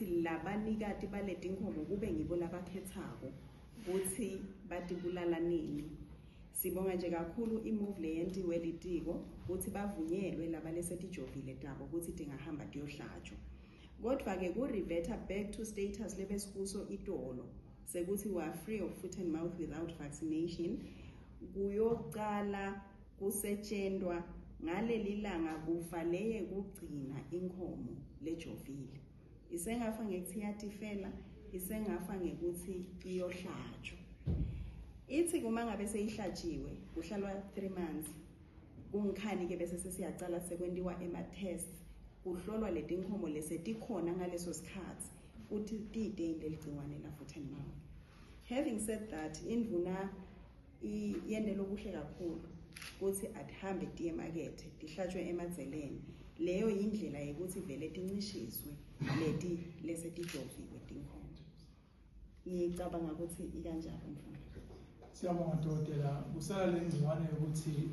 ukuthi labanikati baletinkomo kube ngibo labakhethako ukuthi batibulala nini. Sibonga nje kakhulu imove leyentiwe litiko ukuthi bavunyelwe laba lesetijovile tabo ukuthi tingahamba tiyohlatshwa. Kodwa ke ku-reverta back to status lebesikuso itolo sekuthi we are free of foot and mouth without vaccination, kuyocala kusetshentwa ngaleli langa kuvaleye kugcina inkomo lejovile. Isengafa ngekuthi iyatifela, isengafa ngekuthi iyohlatshwa. Ithi kuma ngabe seyihlatshiwe kuhlalwa 3 months kungikhani ke bese sesiyacala sekwentiwa ema-test kuhlolwa letinkomo lesetikhona ngaleso sikhathi ukuthi tide leligciwane la foot and mouth. Having said that, indvuna yende lokuhle kakhulu ukuthi atihambe tiye emakethe tihlatshwe emadzeleni. Leyo yindlela yokuthi vele tincishiswe leti lesetijoviwe tinkomo. Ngicabanga ukuthi ikanjalo mfana. Siyabonga Dokotela, kusala lengciwane ukuthi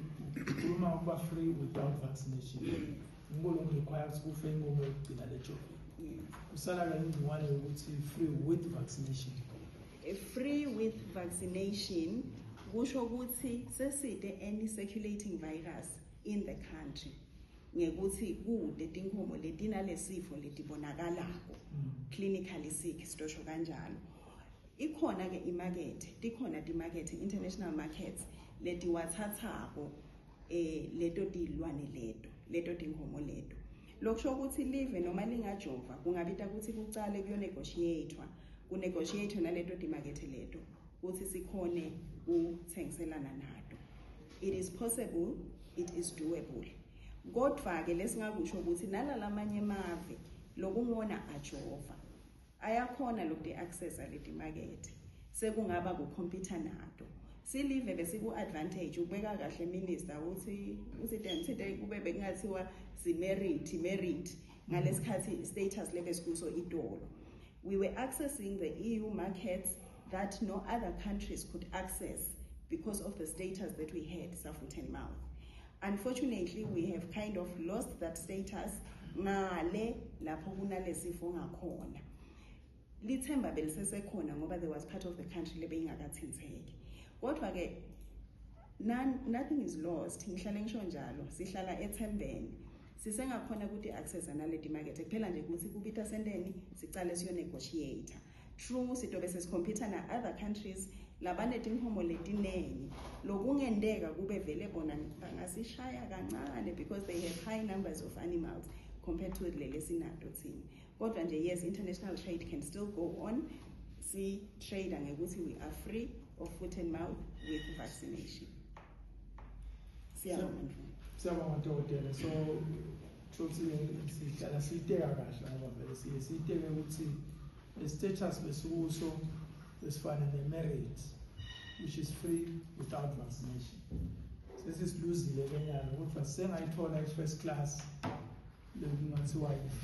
uma ukuba free without vaccination. Ngolo ngirequire ukuthi kufe inkomo yokugcina lejovile. Kusala lengciwane ukuthi free with vaccination. Free with vaccination kusho ukuthi seside any circulating virus in the country. Ngekuthi kude tinkomo letinalesifo letibonakalako clinically sick sitosho kanjalo. Ikhona ke imarket, tikhona timarket, international markets letiwathathako leto tilwane leto tinkomo leto. Lokusho ukuthi live noma lingajova kungabita ukuthi kucale kuyo negotiate naleto timarket leto ukuthi sikhone ukuthengiselana nato. It is possible, it is doable. Kodwa ke lesingakusho ukuthi nalalamanye emave lokungona ajova ayakhona lokute access aleti market sekungaba ku-compete nato. Silive besiku-advantage ubeka kahle minister ukuthi usitente kube bekungathiwa si-merit ngalesikhathi status lebesikuso itolo. We were accessing the EU markets that no other countries could access because of the status that we had, foot and mouth. Unfortunately, we have kind of lost that status ngale lapho kunalesifo ngakhona. Lithemba belisesekhona ngoba there was part of the country lebeyingakathintheki. Kodwa ke nothing is lost. Ngihlale ngisho njalo, sihlala ethembeni. Sisengakhona ukuthi access analeti market kuphela nje ukuthi kubita sendeni sicale siyo negotiate. True sitobe sesicompete na other countries labanetinkomo letinengi lokungendeka kube vele bona bangasishaya kancane because they have high numbers of animals compared to lele sinato thina. Kodwa nje yes, international trade can still go on. See trade angekuthi we are free of foot and mouth with vaccination. Siyabonga Dokotela. So futhi sihlala siteka kahle ngoba vele siteke ukuthi status besikuso lesifana ne-merit which is free without vaccination. Sesisiluzile kenyana kodwa sengayithola i-first class lekungathiwa